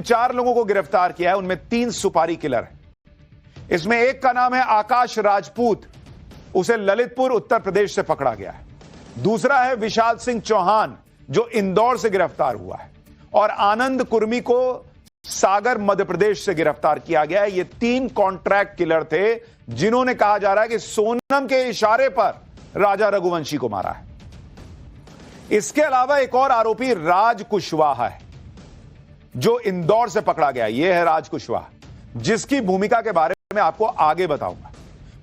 4 लोगों को गिरफ्तार किया है, उनमें 3 सुपारी किलर हैं। इसमें एक का नाम है आकाश राजपूत, उसे ललितपुर उत्तर प्रदेश से पकड़ा गया है। दूसरा है विशाल सिंह चौहान जो इंदौर से गिरफ्तार हुआ है, और आनंद कुर्मी को सागर मध्य प्रदेश से गिरफ्तार किया गया है। ये 3 कॉन्ट्रैक्ट किलर थे जिन्होंने कहा जा रहा है कि सोनम के इशारे पर राजा रघुवंशी को मारा है। इसके अलावा एक और आरोपी राज कुशवाहा है जो इंदौर से पकड़ा गया। यह है राज कुशवाहा, जिसकी भूमिका के बारे में आपको आगे बताऊंगा।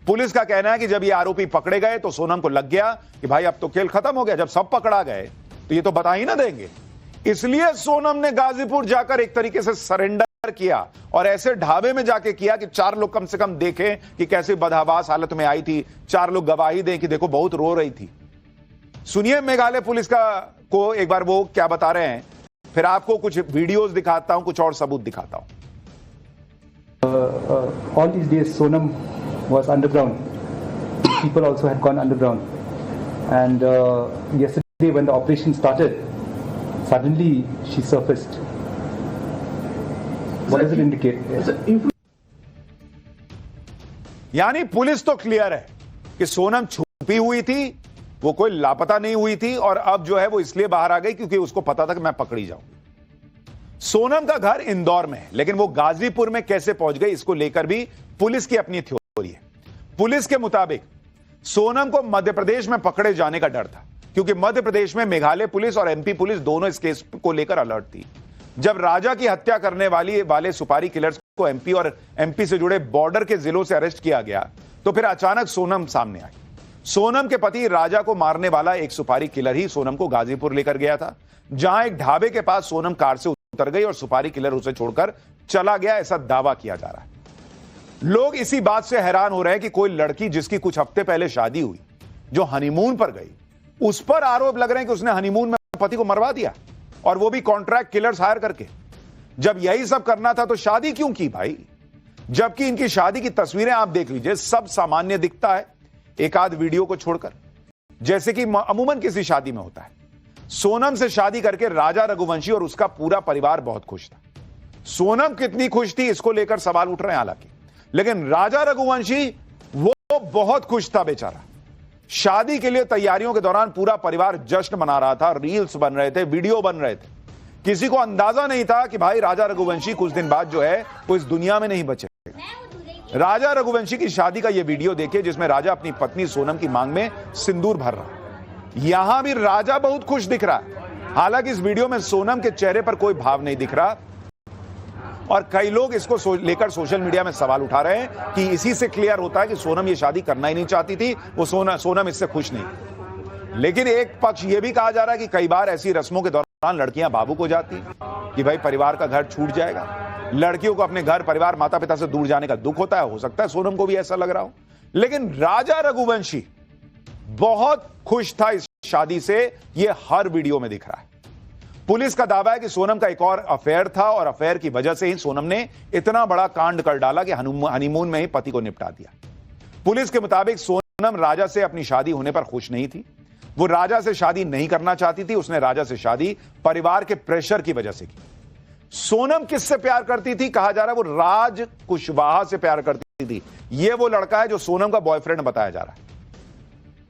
पुलिस का कहना है कि जब ये आरोपी पकड़े गए तो सोनम को लग गया कि भाई अब तो खेल खत्म हो गया, जब सब पकड़ा गए तो ये तो बता ही ना देंगे। इसलिए सोनम ने गाजीपुर जाकर एक तरीके से सरेंडर किया, और ऐसे ढाबे में जाके किया कि 4 लोग कम से कम देखें कि कैसे बदहवास हालत में आई थी, 4 लोग गवाही दें कि देखो बहुत रो रही थी। सुनिए मेघालय पुलिस को एक बार वो क्या बता रहे हैं, फिर आपको कुछ वीडियोस दिखाता हूं, कुछ और सबूत दिखाता हूं। All these days Sonam was underground. People also had gone underground. And yesterday when the operation started, suddenly she surfaced. What does it indicate? यानी पुलिस तो क्लियर है कि सोनम छुपी हुई थी, वो कोई लापता नहीं हुई थी, और अब जो है वो इसलिए बाहर आ गई क्योंकि उसको पता था कि मैं पकड़ी जाऊंगी। सोनम का घर इंदौर में है, लेकिन वो गाजीपुर में कैसे पहुंच गई, इसको लेकर भी पुलिस की अपनी थ्योरी है। पुलिस के मुताबिक सोनम को मध्य प्रदेश में पकड़े जाने का डर था, क्योंकि मध्य प्रदेश में मेघालय पुलिस और एमपी पुलिस दोनों इस केस को लेकर अलर्ट थी। जब राजा की हत्या करने वाले सुपारी किलर्स को एमपी और एमपी से जुड़े बॉर्डर के जिलों से अरेस्ट किया गया, तो फिर अचानक सोनम सामने आई। सोनम के पति राजा को मारने वाला एक सुपारी किलर ही सोनम को गाजीपुर लेकर गया था, जहां एक ढाबे के पास सोनम कार से उतर गई और सुपारी किलर उसे छोड़कर चला गया, ऐसा दावा किया जा रहा है। लोग इसी बात से हैरान हो रहे हैं कि कोई लड़की जिसकी कुछ हफ्ते पहले शादी हुई, जो हनीमून पर गई, उस पर आरोप लग रहे हैं कि उसने हनीमून में पति को मरवा दिया, और वो भी कॉन्ट्रैक्ट किलर्स हायर करके। जब यही सब करना था तो शादी क्यों की भाई? जबकि इनकी शादी की तस्वीरें आप देख लीजिए, सब सामान्य दिखता है एक आध वीडियो को छोड़कर, जैसे कि अमूमन किसी शादी में होता है। सोनम से शादी करके राजा रघुवंशी और उसका पूरा परिवार बहुत खुश था। सोनम कितनी खुश थी इसको लेकर सवाल उठ रहे हैं हालांकि, लेकिन राजा रघुवंशी वो बहुत खुश था बेचारा। शादी के लिए तैयारियों के दौरान पूरा परिवार जश्न मना रहा था, रील्स बन रहे थे, वीडियो बन रहे थे। किसी को अंदाजा नहीं था कि भाई राजा रघुवंशी कुछ दिन बाद जो है वो इस दुनिया में नहीं बचेगा। राजा रघुवंशी की शादी का यह वीडियो देखिए, जिसमें राजा अपनी पत्नी सोनम की मांग में सिंदूर भर रहा है। यहां भी राजा बहुत खुश दिख रहा है, हालांकि इस वीडियो में सोनम के चेहरे पर कोई भाव नहीं दिख रहा, और कई लोग इसको लेकर सोशल मीडिया में सवाल उठा रहे हैं कि इसी से क्लियर होता है कि सोनम ये शादी करना ही नहीं चाहती थी, वो सोनम इससे खुश नहीं। लेकिन एक पक्ष यह भी कहा जा रहा है कि कई बार ऐसी रस्मों के दौरान लड़कियां भावुक हो जाती कि भाई परिवार का घर छूट जाएगा, लड़कियों को अपने घर परिवार माता पिता से दूर जाने का दुख होता है। हो सकता है सोनम को भी ऐसा लग रहा हो, लेकिन राजा रघुवंशी बहुत खुश था इस शादी से, यह हर वीडियो में दिख रहा है। पुलिस का दावा है कि सोनम का एक और अफेयर था, और अफेयर की वजह से ही सोनम ने इतना बड़ा कांड कर डाला कि हनीमून में ही पति को निपटा दिया। पुलिस के मुताबिक सोनम राजा से अपनी शादी होने पर खुश नहीं थी, वो राजा से शादी नहीं करना चाहती थी। उसने राजा से शादी परिवार के प्रेशर की वजह से की। सोनम किससे प्यार करती थी? कहा जा रहा है वो राज कुशवाहा से प्यार करती थी। यह वो लड़का है जो सोनम का बॉयफ्रेंड बताया जा रहा है।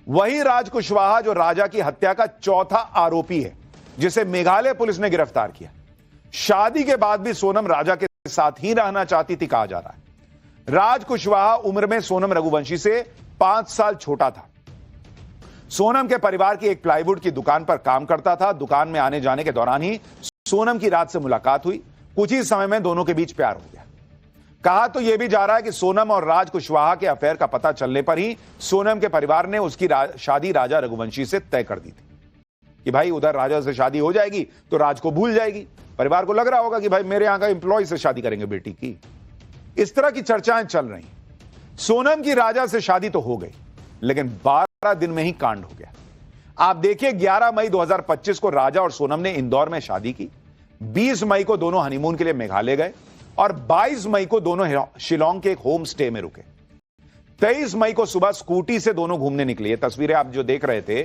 वही राज कुशवाहा जो राजा की हत्या का चौथा आरोपी है, जिसे मेघालय पुलिस ने गिरफ्तार किया। शादी के बाद भी सोनम राजा के साथ ही रहना चाहती थी, कहा जा रहा है। राज कुशवाहा उम्र में सोनम रघुवंशी से 5 साल छोटा था। सोनम के परिवार की एक प्लाईवुड की दुकान पर काम करता था। दुकान में आने जाने के दौरान ही सोनम की रात से मुलाकात हुई। कुछ ही समय में दोनों के बीच प्यार हो गया। कहा तो यह भी जा रहा है कि सोनम और राज कुशवाहा के अफेयर का पता चलने पर ही सोनम के परिवार ने उसकी शादी राजा रघुवंशी से तय कर दी थी कि भाई उधर राजा से शादी हो जाएगी तो राज को भूल जाएगी। परिवार को लग रहा होगा कि भाई मेरे यहां का एम्प्लॉय से शादी करेंगे बेटी की। इस तरह की चर्चाएं चल रही। सोनम की राजा से शादी तो हो गई, लेकिन 12 दिन में ही कांड हो गया। आप देखिए, 11 मई 2025 को राजा और सोनम ने इंदौर में शादी की। 20 मई को दोनों हनीमून के लिए मेघालय गए, और 22 मई को दोनों शिलोंग के एक होम स्टे में रुके। 23 मई को सुबह स्कूटी से दोनों घूमने निकले। ये तस्वीरें आप जो देख रहे थे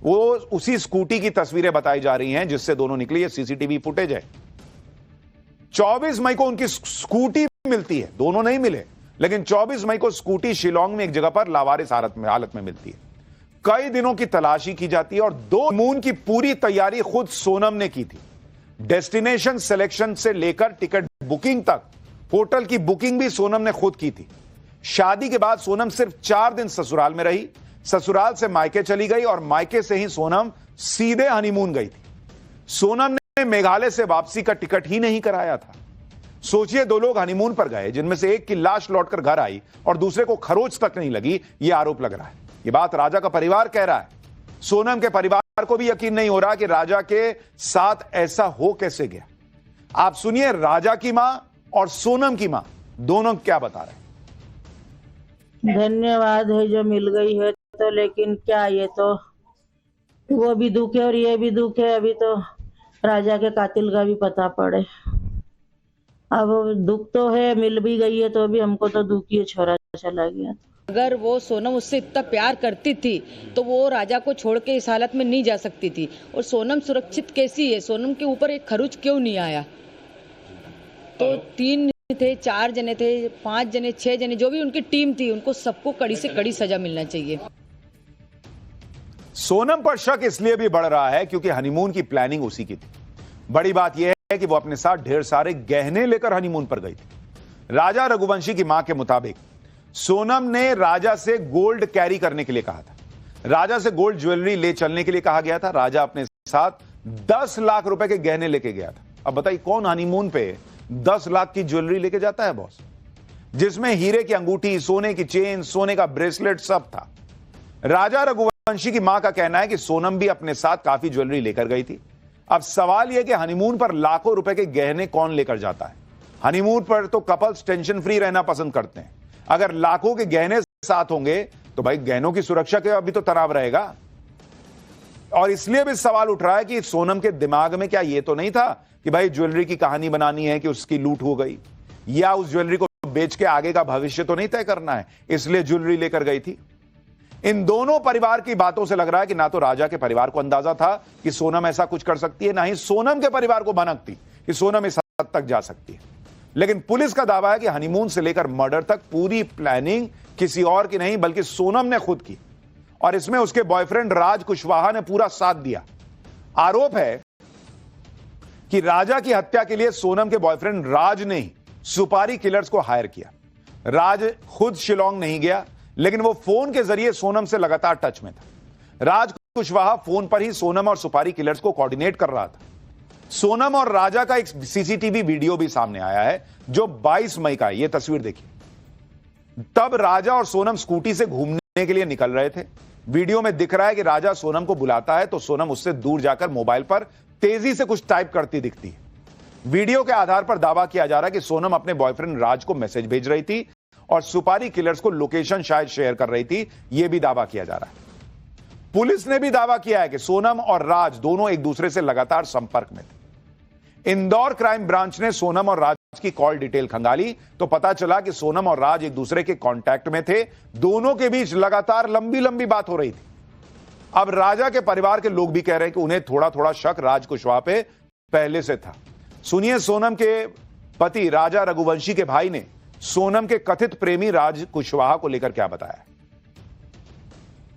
वो उसी स्कूटी की तस्वीरें बताई जा रही हैं जिससे दोनों निकले। ये सीसीटीवी फुटेज है। 24 मई को उनकी स्कूटी मिलती है, दोनों नहीं मिले, लेकिन 24 मई को स्कूटी शिलोंग में एक जगह पर लावारिस हालत में मिलती है। कई दिनों की तलाशी की जाती है और 2 मून की पूरी तैयारी खुद सोनम ने की थी। डेस्टिनेशन सिलेक्शन से लेकर टिकट बुकिंग तक, होटल की बुकिंग भी सोनम ने खुद की थी। शादी के बाद सोनम सिर्फ 4 दिन ससुराल में रही, ससुराल से मायके चली गई और मायके से ही सोनम सीधे हनीमून गई थी। सोनम ने मेघालय से वापसी का टिकट ही नहीं कराया था। सोचिए, 2 लोग हनीमून पर गए, जिनमें से एक की लाश लौटकर घर आई और दूसरे को खरोच तक नहीं लगी, यह आरोप लग रहा है। यह बात राजा का परिवार कह रहा है। सोनम के परिवार को भी यकीन नहीं हो रहा कि राजा के साथ ऐसा हो कैसे गया। आप सुनिए राजा की मां और सोनम की मां दोनों क्या बता रहे हैं। धन्यवाद है जो मिल गई है तो, लेकिन क्या ये तो वो भी दुख है और ये भी दुख है। अभी तो राजा के कातिल का भी पता पड़े। अब दुख तो है, मिल भी गई है तो भी हमको तो दुख ही है, छोरा चला गया। अगर वो सोनम उससे इतना प्यार करती थी तो वो राजा को छोड़ के इस हालत में नहीं जा सकती थी। और सोनम सुरक्षित कैसी है? सोनम के ऊपर एक खरोच क्यों नहीं आया? तो 3 थे, 4 जने थे, 5 जने, 6 जने, जो भी उनकी टीम थी, उनको सबको कड़ी से कड़ी सजा मिलना चाहिए। सोनम पर शक इसलिए भी बढ़ रहा है क्योंकि हनीमून की प्लानिंग उसी की थी। बड़ी बात यह है कि वो अपने साथ ढेर सारे गहने लेकर हनीमून पर गई थी। राजा रघुवंशी की मां के मुताबिक सोनम ने राजा से गोल्ड कैरी करने के लिए कहा था। राजा से गोल्ड ज्वेलरी ले चलने के लिए कहा गया था। राजा अपने साथ 10 लाख रुपए के गहने लेके गया था। अब बताइए, कौन हनीमून पे 10 लाख की ज्वेलरी लेके जाता है बॉस, जिसमें हीरे की अंगूठी, सोने की चेन, सोने का ब्रेसलेट सब था। राजा रघुवंशी की मां का कहना है कि सोनम भी अपने साथ काफी ज्वेलरी लेकर गई थी। अब सवाल यह कि हनीमून पर लाखों रुपए के गहने कौन लेकर जाता है? हनीमून पर तो कपल्स टेंशन फ्री रहना पसंद करते हैं। अगर लाखों के गहने साथ होंगे तो भाई गहनों की सुरक्षा के अभी तो तनाव रहेगा। और इसलिए भी सवाल उठ रहा है कि सोनम के दिमाग में क्या यह तो नहीं था कि भाई ज्वेलरी की कहानी बनानी है कि उसकी लूट हो गई, या उस ज्वेलरी को बेच के आगे का भविष्य तो नहीं तय करना है, इसलिए ज्वेलरी लेकर गई थी। इन दोनों परिवार की बातों से लग रहा है कि ना तो राजा के परिवार को अंदाजा था कि सोनम ऐसा कुछ कर सकती है, ना ही सोनम के परिवार को भनक थी कि सोनम इस हद तक जा सकती है। लेकिन पुलिस का दावा है कि हनीमून से लेकर मर्डर तक पूरी प्लानिंग किसी और की नहीं बल्कि सोनम ने खुद की, और इसमें उसके बॉयफ्रेंड राज कुशवाहा ने पूरा साथ दिया। आरोप है कि राजा की हत्या के लिए सोनम के बॉयफ्रेंड राज ने ही सुपारी किलर्स को हायर किया। राज खुद शिलोंग नहीं गया, लेकिन वो फोन के जरिए सोनम से लगातार टच में था। राज कुशवाहा फोन पर ही सोनम और सुपारी किलर्स को कोऑर्डिनेट कर रहा था। सोनम और राजा का एक सीसीटीवी वीडियो भी सामने आया है जो 22 मई का है। यह तस्वीर देखिए। तब राजा और सोनम स्कूटी से घूमने के लिए निकल रहे थे। वीडियो में दिख रहा है कि राजा सोनम को बुलाता है तो सोनम उससे दूर जाकर मोबाइल पर तेजी से कुछ टाइप करती दिखती है। वीडियो के आधार पर दावा किया जा रहा है कि सोनम अपने बॉयफ्रेंड राज को मैसेज भेज रही थी और सुपारी किलर्स को लोकेशन शायद शेयर कर रही थी। यह भी दावा किया जा रहा है। पुलिस ने भी दावा किया है कि सोनम और राज दोनों एक दूसरे से लगातार संपर्क में थे। इंदौर क्राइम ब्रांच ने सोनम और राज की कॉल डिटेल खंगाली तो पता चला कि सोनम और राज एक दूसरे के कांटेक्ट में थे। दोनों के बीच लगातार लंबी लंबी बात हो रही थी। अब राजा के परिवार के लोग भी कह रहे हैं कि उन्हें थोड़ा थोड़ा शक राज कुशवाहा पे पहले से था। सुनिए सोनम के पति राजा रघुवंशी के भाई ने सोनम के कथित प्रेमी राज कुशवाहा को लेकर क्या बताया।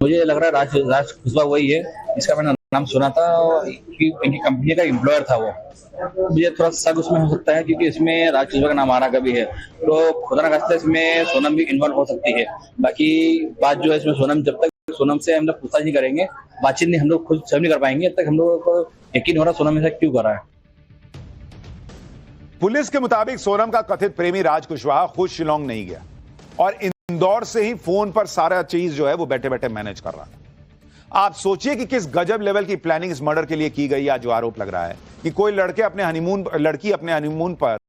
मुझे लग रहा है राज कुशवाहा वही है, इसका मैंने नाम सुना था कि इनकी कंपनी का एम्प्लॉयर था वो। मुझे थोड़ा शक उसमें हो सकता है क्योंकि इसमें राज कुशवाहा का नाम आ रहा कभी है, तो खुदा ना खास्ता इसमें सोनम भी इन्वॉल्व हो सकती है। बाकी बात जो है इसमें सोनम, जब तक सोनम से हम लोग पूछताछ नहीं करेंगे, बातचीत नहीं हम लोग खुद समझ नहीं कर पाएंगे, तब तक हम लोगों को यकीन हो रहा सोनम ऐसा क्यों कर रहा है। पुलिस के मुताबिक सोनम का कथित प्रेमी राज कुशवाहा खुद शिलोंग नहीं गया और इंदौर से ही फोन पर सारा चीज जो है वो बैठे बैठे मैनेज कर रहा था। आप सोचिए कि किस गजब लेवल की प्लानिंग इस मर्डर के लिए की गई। या जो आरोप लग रहा है कि कोई लड़की अपने हनीमून पर